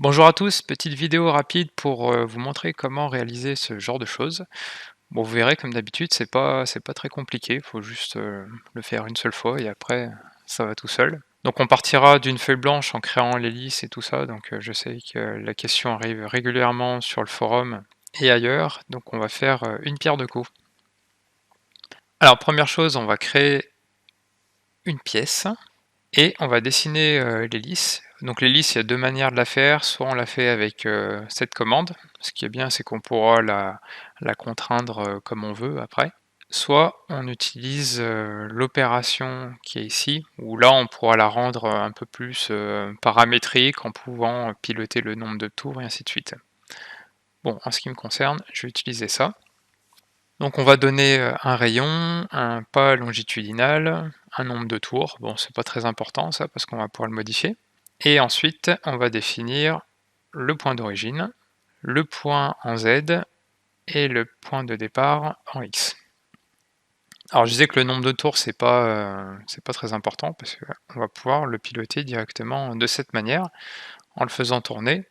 Bonjour à tous, petite vidéo rapide pour vous montrer comment réaliser ce genre de choses. Bon, vous verrez comme d'habitude, c'est pas très compliqué, il faut juste le faire une seule fois et après ça va tout seul. Donc on partira d'une feuille blanche en créant l'hélice et tout ça, donc je sais que la question arrive régulièrement sur le forum et ailleurs, donc on va faire une pierre deux coups. Alors première chose, on va créer une pièce. Et on va dessiner l'hélice. Donc l'hélice, il y a deux manières de la faire. Soit on la fait avec cette commande. Ce qui est bien, c'est qu'on pourra la contraindre comme on veut après. Soit on utilise l'opération qui est ici, où là on pourra la rendre un peu plus paramétrique en pouvant piloter le nombre de tours et ainsi de suite. Bon, en ce qui me concerne, je vais utiliser ça. Donc on va donner un rayon, un pas longitudinal, un nombre de tours. Bon, c'est pas très important ça parce qu'on va pouvoir le modifier. Et ensuite, on va définir le point d'origine, le point en Z et le point de départ en X. Alors je disais que le nombre de tours c'est pas très important parce qu'on va pouvoir le piloter directement de cette manière en le faisant tourner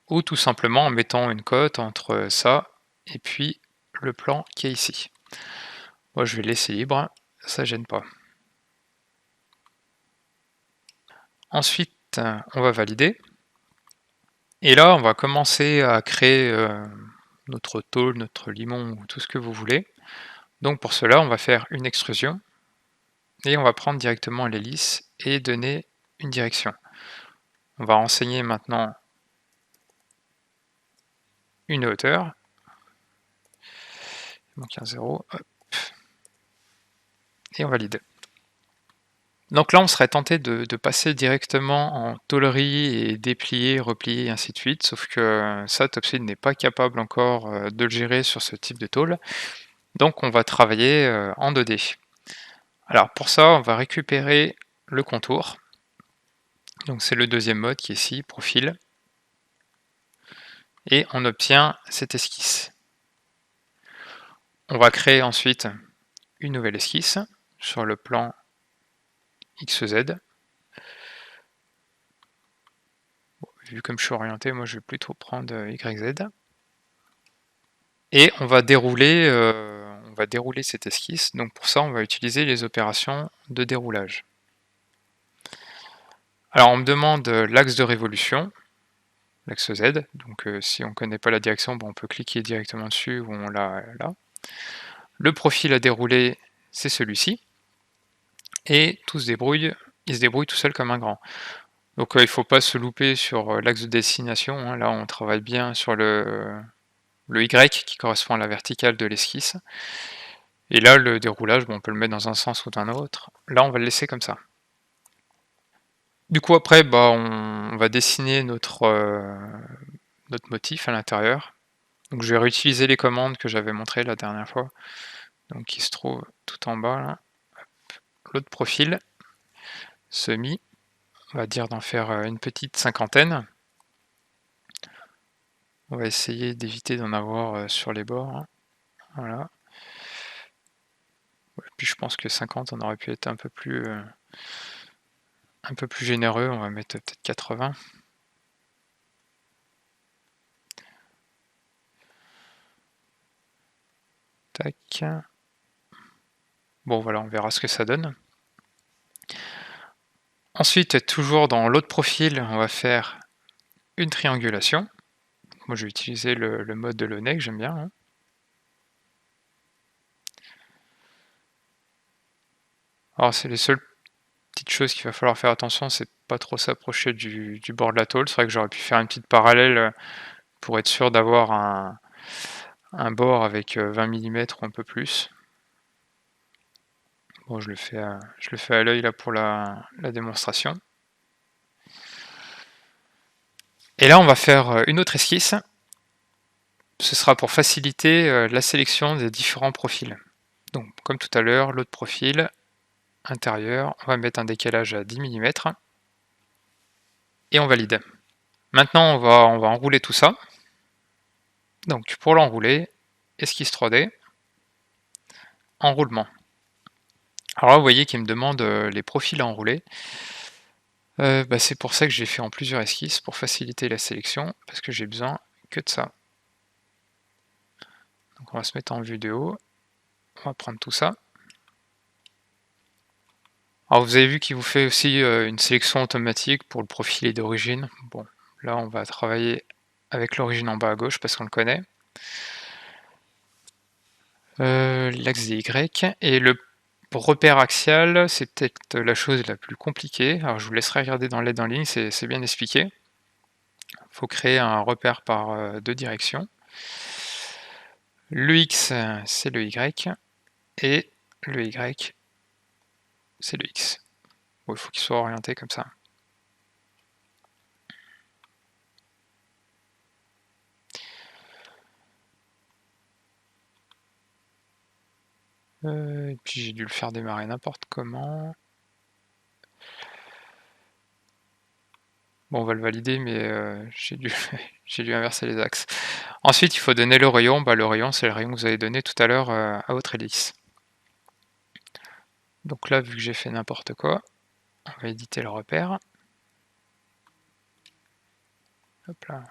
ou tout simplement en mettant une cote entre ça et puis le plan qui est ici. Moi je vais laisser libre, ça gêne pas. Ensuite, on va valider. Et là, on va commencer à créer notre tôle, notre limon ou tout ce que vous voulez. Donc pour cela, on va faire une extrusion et on va prendre directement l'hélice et donner une direction. On va renseigner maintenant une hauteur. Il manque un 0. Hop. Et on valide. Donc là, on serait tenté de passer directement en tôlerie et déplier, replier et ainsi de suite, sauf que ça, Topseed n'est pas capable encore de le gérer sur ce type de tôle. Donc on va travailler en 2D. Alors pour ça, on va récupérer le contour. Donc c'est le deuxième mode qui est ici, profil. Et on obtient cette esquisse. On va créer ensuite une nouvelle esquisse sur le plan XZ. Bon, vu comme je suis orienté, moi je vais plutôt prendre YZ. Et on va dérouler cette esquisse. Donc pour ça, on va utiliser les opérations de déroulage. Alors on me demande l'axe de révolution, l'axe Z. Donc si on ne connaît pas la direction, bon, on peut cliquer directement dessus ou on l'a là. Le profil à dérouler, c'est celui-ci. Et il se débrouille tout seul comme un grand. Donc il ne faut pas se louper sur l'axe de destination. Hein. Là, on travaille bien sur le Y qui correspond à la verticale de l'esquisse. Et là, le déroulage, bon, on peut le mettre dans un sens ou dans un autre. Là, on va le laisser comme ça. Du coup, après, bah, on va dessiner notre motif à l'intérieur. Donc je vais réutiliser les commandes que j'avais montrées la dernière fois. Donc qui se trouve tout en bas là. L'autre profil, semi, on va dire d'en faire une petite cinquantaine. On va essayer d'éviter d'en avoir sur les bords. Hein. Voilà. Et puis je pense que 50 on aurait pu être un peu plus généreux, on va mettre peut-être 80. Tac. Bon voilà, on verra ce que ça donne. Ensuite, toujours dans l'autre profil, on va faire une triangulation. Moi je vais utiliser le mode de Launay que j'aime bien. Hein. Alors c'est les seules petites choses qu'il va falloir faire attention, c'est pas trop s'approcher du bord de la tôle. C'est vrai que j'aurais pu faire une petite parallèle pour être sûr d'avoir un bord avec 20 mm ou un peu plus. Bon, je le fais à l'œil là pour la démonstration. Et là, on va faire une autre esquisse. Ce sera pour faciliter la sélection des différents profils. Donc, comme tout à l'heure, l'autre profil intérieur, on va mettre un décalage à 10 mm et on valide. Maintenant, on va enrouler tout ça. Donc, pour l'enrouler, esquisse 3D, enroulement. Alors là, vous voyez qu'il me demande les profils à enrouler. Bah, c'est pour ça que j'ai fait en plusieurs esquisses, pour faciliter la sélection, parce que j'ai besoin que de ça. Donc on va se mettre en vue de haut, on va prendre tout ça. Alors vous avez vu qu'il vous fait aussi, une sélection automatique pour le profil d'origine. Bon, là on va travailler avec l'origine en bas à gauche parce qu'on le connaît. L'axe des Y et le repère axial, c'est peut-être la chose la plus compliquée. Alors je vous laisserai regarder dans l'aide en ligne, c'est bien expliqué. Il faut créer un repère par, 2 directions. Le X, c'est le Y et le Y, c'est le X. Bon, il faut qu'il soit orienté comme ça. Et puis j'ai dû le faire démarrer n'importe comment. Bon, on va le valider, mais j'ai dû, j'ai dû inverser les axes. Ensuite, il faut donner le rayon. Bah, le rayon, c'est le rayon que vous avez donné tout à l'heure à votre hélice. Donc là, vu que j'ai fait n'importe quoi, on va éditer le repère. Hop là,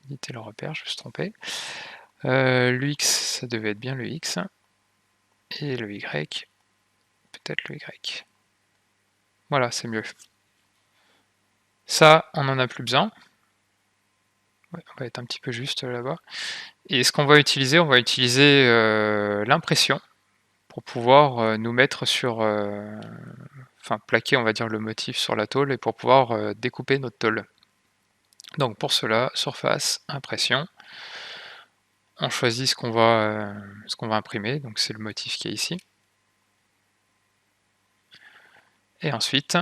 éditer le repère, je me suis trompé. Le X, ça devait être bien le X. Et le Y, peut-être le Y. Voilà, c'est mieux. Ça, on n'en a plus besoin. Ouais, on va être un petit peu juste là-bas. Et ce qu'on va utiliser, on va utiliser l'impression pour pouvoir nous mettre sur, enfin plaquer on va dire le motif sur la tôle et pour pouvoir découper notre tôle. Donc pour cela, surface, impression, on choisit ce qu'on va imprimer, donc c'est le motif qui est ici. Et ensuite,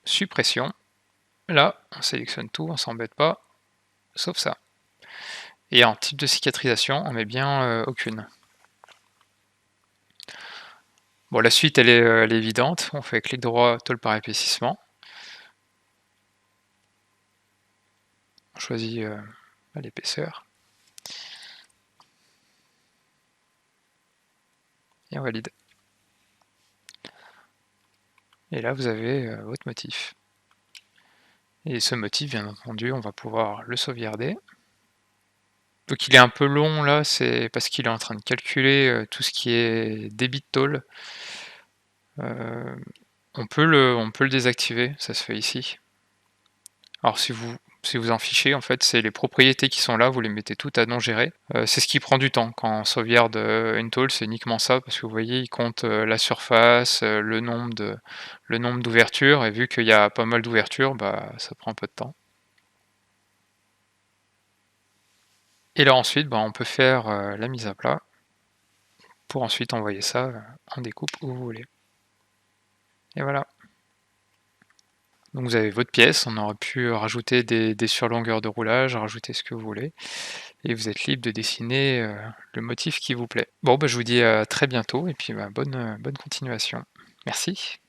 suppression, là on sélectionne tout, on s'embête pas, sauf ça. Et en type de cicatrisation, on met bien aucune. Bon, la suite elle est évidente, on fait clic droit, tôle par épaississement. On choisit l'épaisseur. Et on valide. Et là vous avez votre motif. Et ce motif, bien entendu, on va pouvoir le sauvegarder. Donc il est un peu long là, c'est parce qu'il est en train de calculer tout ce qui est débit de tôle. On peut le désactiver, ça se fait ici. Alors si vous en fichez, en fait, c'est les propriétés qui sont là, vous les mettez toutes à non gérer. C'est ce qui prend du temps quand on sauvegarde une tôle, c'est uniquement ça, parce que vous voyez, il compte la surface, le nombre d'ouvertures, et vu qu'il y a pas mal d'ouvertures, bah ça prend un peu de temps. Et là ensuite, bah, on peut faire la mise à plat pour ensuite envoyer ça en découpe où vous voulez. Et voilà. Donc vous avez votre pièce, on aurait pu rajouter des surlongueurs de roulage, rajouter ce que vous voulez, et vous êtes libre de dessiner le motif qui vous plaît. Bon, bah, je vous dis à très bientôt, et puis bah, bonne continuation. Merci.